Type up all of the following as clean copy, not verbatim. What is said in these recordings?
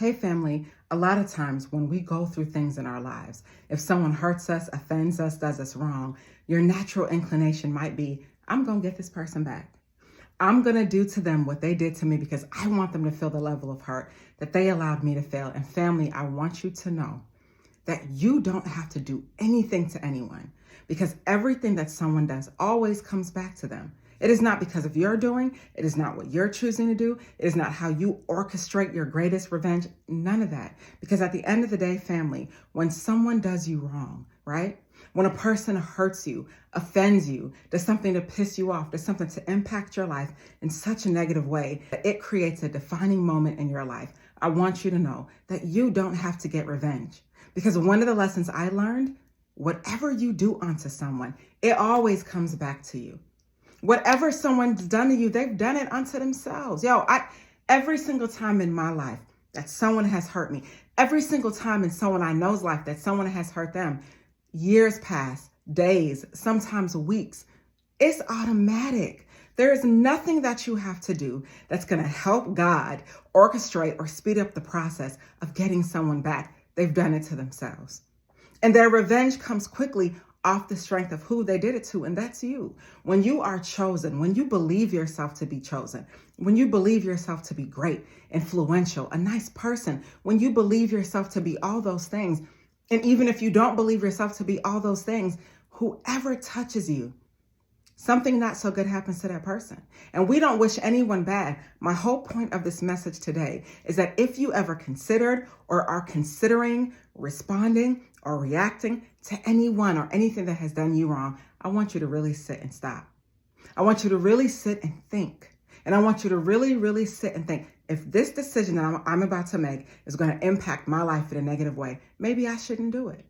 Hey family, a lot of times when we go through things in our lives, if someone hurts us, offends us, does us wrong, your natural inclination might be, I'm going to get this person back. I'm going to do to them what they did to me because I want them to feel the level of hurt that they allowed me to feel. And family, I want you to know that you don't have to do anything to anyone because everything that someone does always comes back to them. It is not because of your doing. It is not what you're choosing to do. It is not how you orchestrate your greatest revenge. None of that. Because at the end of the day, family, when someone does you wrong, right? When a person hurts you, offends you, does something to piss you off, does something to impact your life in such a negative way that it creates a defining moment in your life, I want you to know that you don't have to get revenge. Because one of the lessons I learned, whatever you do onto someone, it always comes back to you. Whatever someone's done to you, they've done it unto themselves. Every single time in my life that someone has hurt me, every single time in someone I know's life that someone has hurt them, years pass, days, sometimes weeks. It's automatic. There is nothing that you have to do that's going to help God orchestrate or speed up the process of getting someone back. They've done it to themselves. And their revenge comes quickly off the strength of who they did it to, and that's you. When you are chosen, when you believe yourself to be chosen, when you believe yourself to be great, influential, a nice person, when you believe yourself to be all those things, and even if you don't believe yourself to be all those things, whoever touches you, something not so good happens to that person. And we don't wish anyone bad. My whole point of this message today is that if you ever considered or are considering responding or reacting to anyone or anything that has done you wrong, I want you to really sit and stop. I want you to really sit and think. And I want you to really, really sit and think, if this decision that I'm about to make is going to impact my life in a negative way, maybe I shouldn't do it.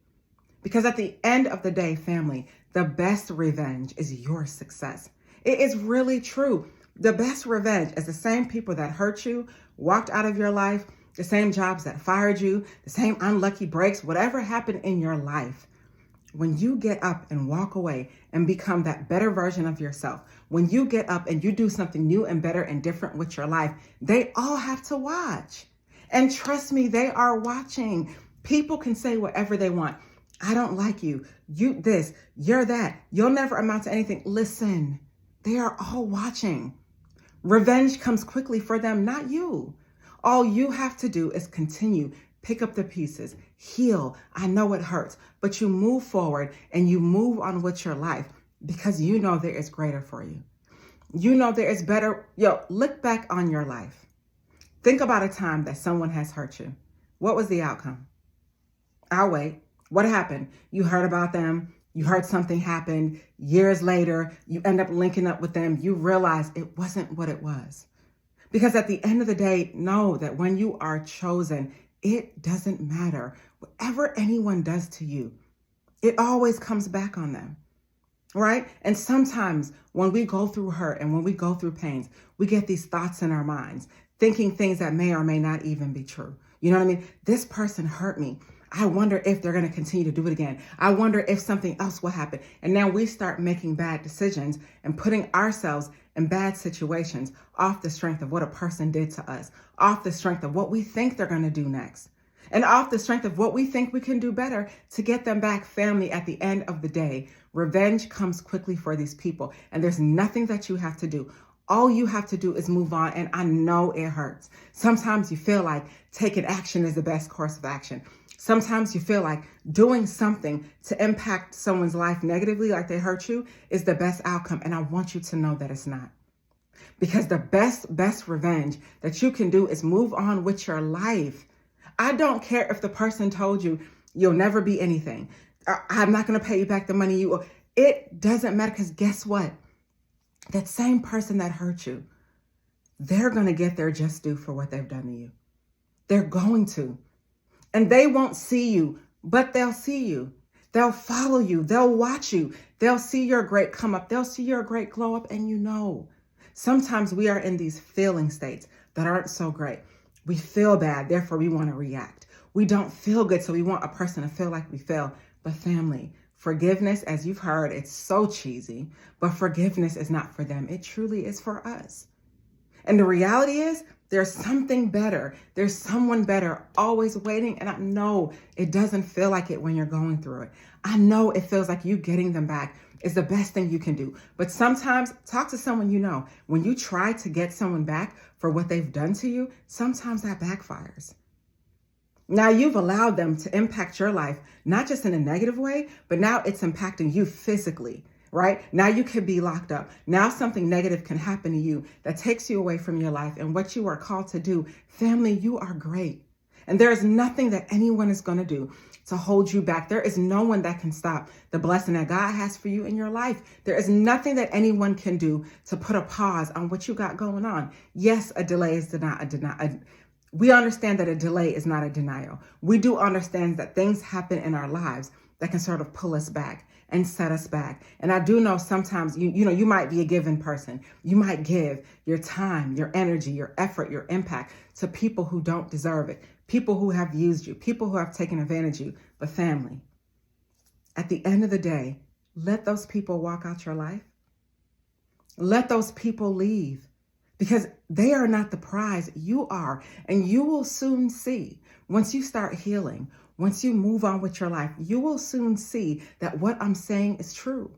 Because at the end of the day, family, the best revenge is your success. It is really true. The best revenge is the same people that hurt you, walked out of your life, the same jobs that fired you, the same unlucky breaks, whatever happened in your life. When you get up and walk away and become that better version of yourself, when you get up and you do something new and better and different with your life, they all have to watch. And trust me, they are watching. People can say whatever they want. I don't like you. You this, you're that. You'll never amount to anything. Listen, they are all watching. Revenge comes quickly for them, not you. All you have to do is continue, pick up the pieces, heal. I know it hurts, but you move forward and you move on with your life because you know there is greater for you. You know there is better. Look back on your life. Think about a time that someone has hurt you. What was the outcome? I'll wait. What happened? You heard about them. You heard something happened. Years later, you end up linking up with them. You realize it wasn't what it was. Because at the end of the day, know that when you are chosen, it doesn't matter. Whatever anyone does to you, it always comes back on them, right? And sometimes when we go through hurt and when we go through pains, we get these thoughts in our minds, thinking things that may or may not even be true. You know what I mean? This person hurt me. I wonder if they're going to continue to do it again. I wonder if something else will happen. And now we start making bad decisions and putting ourselves in bad situations off the strength of what a person did to us, off the strength of what we think they're going to do next, and off the strength of what we think we can do better to get them back. Family, at the end of the day, revenge comes quickly for these people, and there's nothing that you have to do. All you have to do is move on, and I know it hurts. Sometimes you feel like taking action is the best course of action. Sometimes you feel like doing something to impact someone's life negatively, like they hurt you, is the best outcome. And I want you to know that it's not. Because the best revenge that you can do is move on with your life. I don't care if the person told you you'll never be anything. I'm not going to pay you back the money you owe. It doesn't matter, because guess what? That same person that hurt you, they're going to get their just due for what they've done to you. They're going to. And they won't see you, but they'll see you. They'll follow you. They'll watch you. They'll see your great come up. They'll see your great glow up. And sometimes we are in these feeling states that aren't so great. We feel bad, therefore we want to react. We don't feel good, so we want a person to feel like we feel. But family, forgiveness, as you've heard, it's so cheesy, but forgiveness is not for them. It truly is for us. And the reality is, There's something better. There's someone better always waiting. And I know it doesn't feel like it when you're going through it. I know it feels like you getting them back is the best thing you can do. But sometimes talk to someone you know. When you try to get someone back for what they've done to you, sometimes that backfires. Now you've allowed them to impact your life, not just in a negative way, but now it's impacting you physically, right? Now you could be locked up. Now something negative can happen to you that takes you away from your life and what you are called to do. Family, you are great. And there is nothing that anyone is going to do to hold you back. There is no one that can stop the blessing that God has for you in your life. There is nothing that anyone can do to put a pause on what you got going on. Yes, a delay is not a denial. We understand that a delay is not a denial. We do understand that things happen in our lives that can sort of pull us back and set us back. And I do know sometimes, you might be a given person. You might give your time, your energy, your effort, your impact to people who don't deserve it, people who have used you, people who have taken advantage of you. But family, at the end of the day, let those people walk out your life. Let those people leave. Because they are not the prize, you are. And you will soon see, once you start healing, once you move on with your life, you will soon see that what I'm saying is true.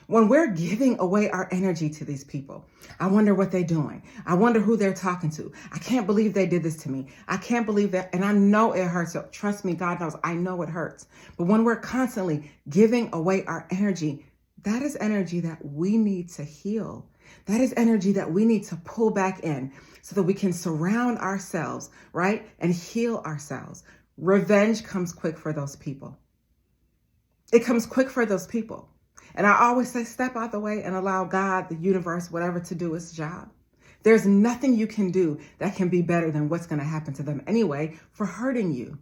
When we're giving away our energy to these people, I wonder what they're doing. I wonder who they're talking to. I can't believe they did this to me. I can't believe that. And I know it hurts. So trust me, God knows, I know it hurts. But when we're constantly giving away our energy, that is energy that we need to heal. That is energy that we need to pull back in so that we can surround ourselves, right? And heal ourselves. Revenge comes quick for those people. It comes quick for those people. And I always say, step out the way and allow God, the universe, whatever, to do its job. There's nothing you can do that can be better than what's going to happen to them anyway for hurting you.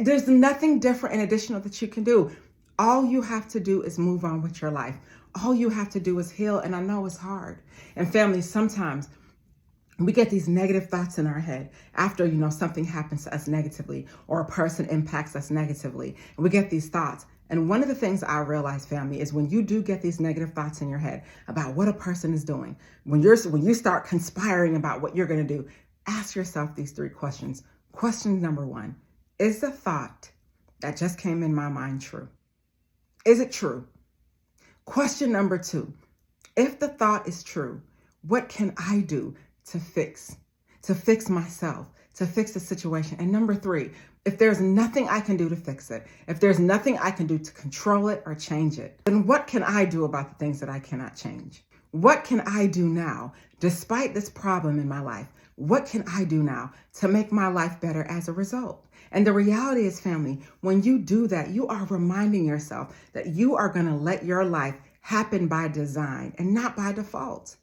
There's nothing different and additional that you can do. All you have to do is move on with your life. All you have to do is heal. And I know it's hard. And family, sometimes we get these negative thoughts in our head after, something happens to us negatively or a person impacts us negatively. And we get these thoughts. And one of the things I realize, family, is when you do get these negative thoughts in your head about what a person is doing, when you start conspiring about what you're going to do, ask yourself these 3 questions. Question number 1, is the thought that just came in my mind true? Is it true? Question number 2, if the thought is true, what can I do to fix myself, to fix the situation? And number 3, if there's nothing I can do to fix it, if there's nothing I can do to control it or change it, then what can I do about the things that I cannot change? What can I do now, despite this problem in my life? What can I do now to make my life better as a result? And the reality is, family, when you do that, you are reminding yourself that you are going to let your life happen by design and not by default.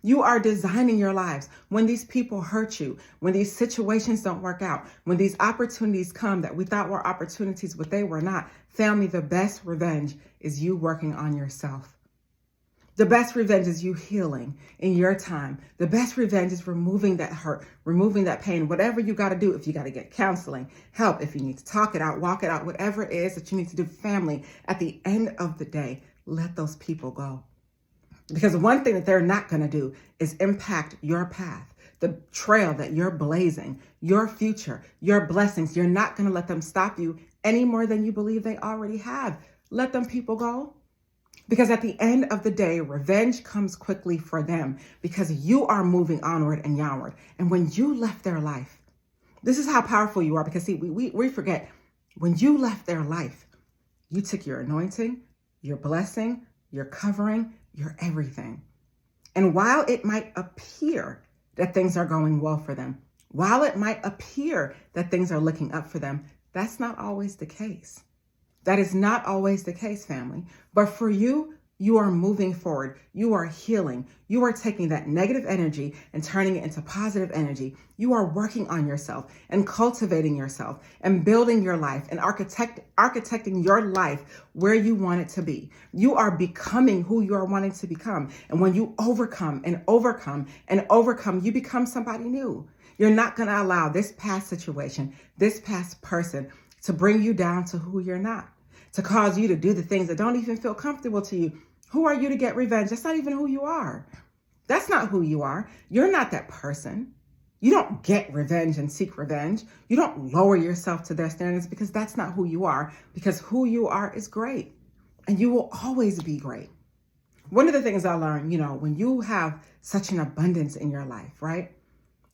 You are designing your lives. When these people hurt you, when these situations don't work out, when these opportunities come that we thought were opportunities, but they were not, family, the best revenge is you working on yourself. The best revenge is you healing in your time. The best revenge is removing that hurt, removing that pain, whatever you got to do. If you got to get counseling, help, if you need to talk it out, walk it out, whatever it is that you need to do, family, at the end of the day, let those people go. Because one thing that they're not going to do is impact your path, the trail that you're blazing, your future, your blessings. You're not going to let them stop you any more than you believe they already have. Let them people go. Because at the end of the day, revenge comes quickly for them because you are moving onward and onward. And when you left their life, this is how powerful you are. Because see, we forget, when you left their life, you took your anointing, your blessing, your covering, your everything. And while it might appear that things are going well for them, while it might appear that things are looking up for them, that's not always the case. That is not always the case, family. But for you, you are moving forward. You are healing. You are taking that negative energy and turning it into positive energy. You are working on yourself and cultivating yourself and building your life and architecting your life where you want it to be. You are becoming who you are wanting to become. And when you overcome and overcome and overcome, you become somebody new. You're not going to allow this past situation, this past person to bring you down to who you're not, to cause you to do the things that don't even feel comfortable to you. Who are you to get revenge? That's not even who you are. That's not who you are. You're not that person. You don't get revenge and seek revenge. You don't lower yourself to their standards, because that's not who you are, because who you are is great and you will always be great. One of the things I learned, when you have such an abundance in your life, right?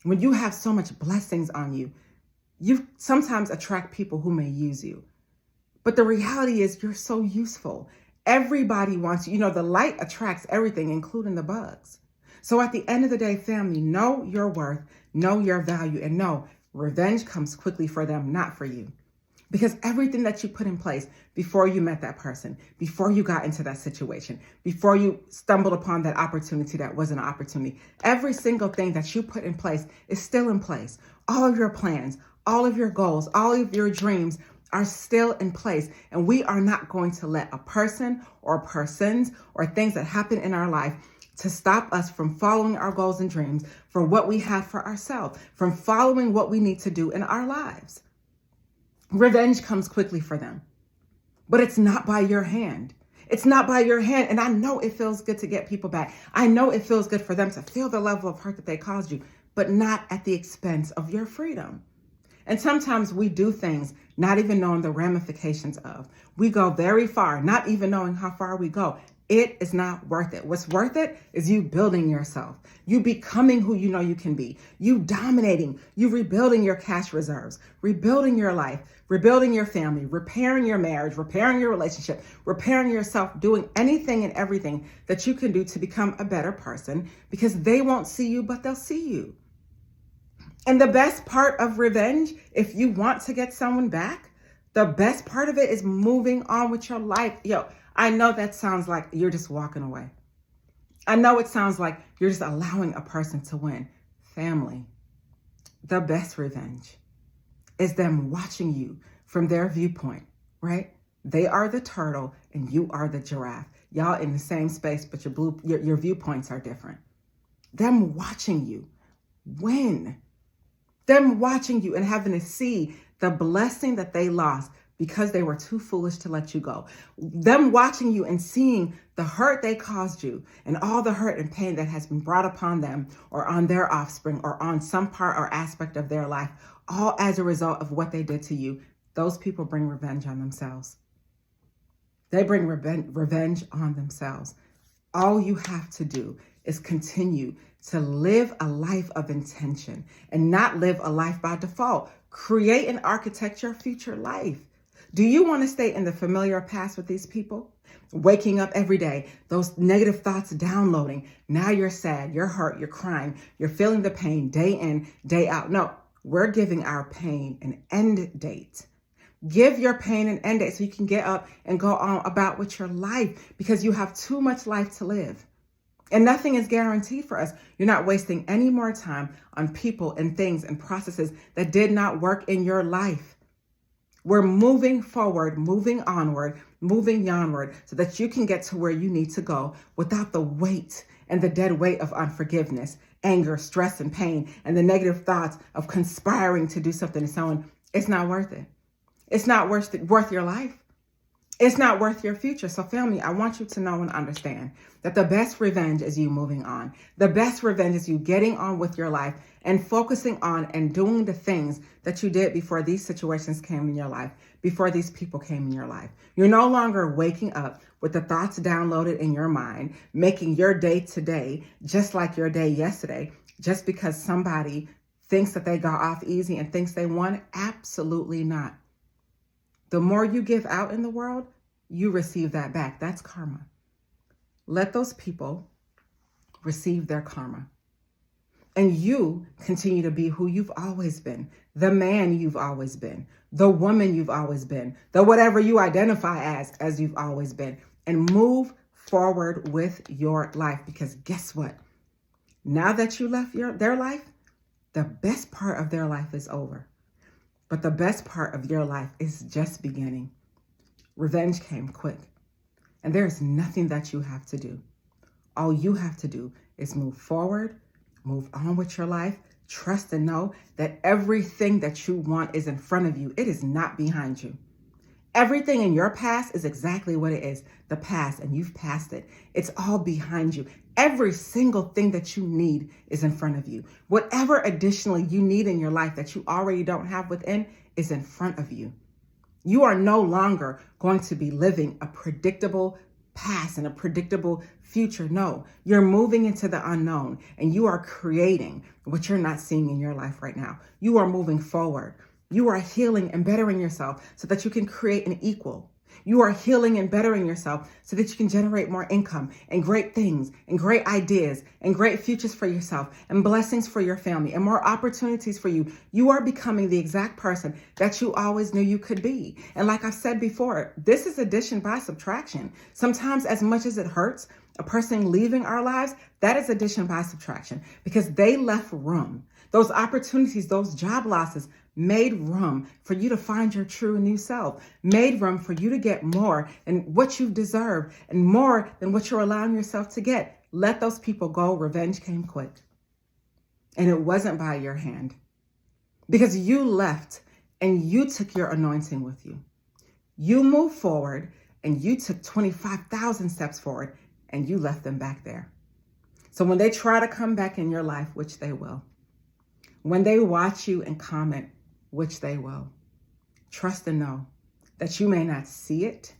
When you have so much blessings on you, you sometimes attract people who may use you. But the reality is you're so useful. Everybody wants you. The light attracts everything, including the bugs. So at the end of the day, family, know your worth, know your value, and know revenge comes quickly for them, not for you. Because everything that you put in place before you met that person, before you got into that situation, before you stumbled upon that opportunity that wasn't an opportunity, every single thing that you put in place is still in place. All of your plans, all of your goals, all of your dreams are still in place. And we are not going to let a person or persons or things that happen in our life to stop us from following our goals and dreams for what we have for ourselves, from following what we need to do in our lives. Revenge comes quickly for them, but it's not by your hand. It's not by your hand. And I know it feels good to get people back. I know it feels good for them to feel the level of hurt that they caused you, but not at the expense of your freedom. And sometimes we do things not even knowing the ramifications of. We go very far, not even knowing how far we go. It is not worth it. What's worth it is you building yourself, you becoming who you know you can be, you dominating, you rebuilding your cash reserves, rebuilding your life, rebuilding your family, repairing your marriage, repairing your relationship, repairing yourself, doing anything and everything that you can do to become a better person, because they won't see you, but they'll see you. And the best part of revenge, if you want to get someone back, the best part of it is moving on with your life. I know that sounds like you're just walking away. I know it sounds like you're just allowing a person to win. Family, the best revenge is them watching you from their viewpoint, right? They are the turtle and you are the giraffe. Y'all in the same space, but your viewpoints are different. Them watching you win. Them watching you and having to see the blessing that they lost because they were too foolish to let you go. Them watching you and seeing the hurt they caused you and all the hurt and pain that has been brought upon them or on their offspring or on some part or aspect of their life, all as a result of what they did to you. Those people bring revenge on themselves. They bring revenge on themselves. All you have to do is continue to live a life of intention and not live a life by default. Create and architect your future life. Do you want to stay in the familiar past with these people? Waking up every day, those negative thoughts downloading. Now you're sad, you're hurt, you're crying, you're feeling the pain day in, day out. No, we're giving our pain an end date. Give your pain an end date so you can get up and go on about with your life, because you have too much life to live. And nothing is guaranteed for us. You're not wasting any more time on people and things and processes that did not work in your life. We're moving forward, moving onward, moving onward so that you can get to where you need to go without the weight and the dead weight of unforgiveness, anger, stress, and pain, and the negative thoughts of conspiring to do something to someone. It's not worth it. It's not worth your life. It's not worth your future. So family, I want you to know and understand that the best revenge is you moving on. The best revenge is you getting on with your life and focusing on and doing the things that you did before these situations came in your life, before these people came in your life. You're no longer waking up with the thoughts downloaded in your mind, making your day today just like your day yesterday, just because somebody thinks that they got off easy and thinks they won. Absolutely not. The more you give out in the world, you receive that back. That's karma. Let those people receive their karma. And you continue to be who you've always been, the man you've always been, the woman you've always been, the whatever you identify as you've always been, and move forward with your life. Because guess what? Now that you left their life, the best part of their life is over. But the best part of your life is just beginning. Revenge came quick. And there's nothing that you have to do. All you have to do is move forward, move on with your life, trust and know that everything that you want is in front of you. It is not behind you. Everything in your past is exactly what it is, the past, and you've passed it. It's all behind you. Every single thing that you need is in front of you. Whatever additionally you need in your life that you already don't have within is in front of you. You are no longer going to be living a predictable past and a predictable future. No, you're moving into the unknown and you are creating what you're not seeing in your life right now. You are moving forward. You are healing and bettering yourself so that you can create an equal. You are healing and bettering yourself so that you can generate more income and great things and great ideas and great futures for yourself and blessings for your family and more opportunities for you. You are becoming the exact person that you always knew you could be. And like I've said before, this is addition by subtraction. Sometimes as much as it hurts, a person leaving our lives, that is addition by subtraction because they left room. Those opportunities, those job losses made room for you to find your true new self, made room for you to get more than what you deserve and more than what you're allowing yourself to get. Let those people go. Revenge came quick. And it wasn't by your hand because you left and you took your anointing with you. You moved forward and you took 25,000 steps forward and you left them back there. So when they try to come back in your life, which they will, when they watch you and comment, which they will, trust and know that you may not see it.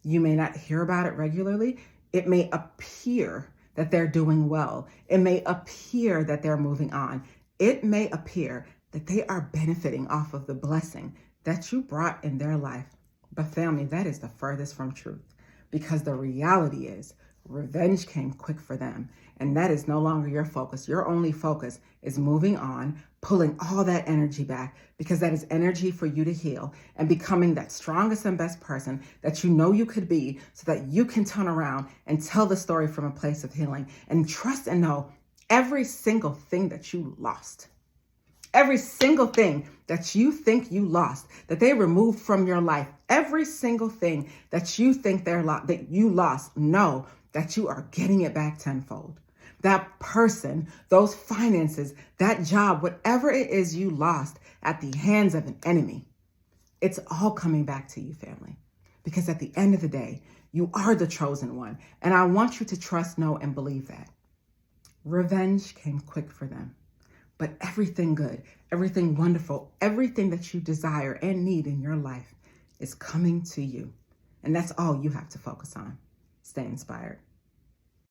You may not hear about it regularly. It may appear that they're doing well. It may appear that they're moving on. It may appear that they are benefiting off of the blessing that you brought in their life. But family, that is the furthest from truth because the reality is revenge came quick for them. And that is no longer your focus. Your only focus is moving on, pulling all that energy back because that is energy for you to heal and becoming that strongest and best person that you know you could be so that you can turn around and tell the story from a place of healing and trust and know every single thing that you lost. Every single thing that you think you lost, that they removed from your life, every single thing that you think that you lost, know that you are getting it back tenfold. That person, those finances, that job, whatever it is you lost at the hands of an enemy, it's all coming back to you, family. Because at the end of the day, you are the chosen one. And I want you to trust, know, and believe that. Revenge came quick for them. But everything good, everything wonderful, everything that you desire and need in your life is coming to you. And that's all you have to focus on. Stay inspired.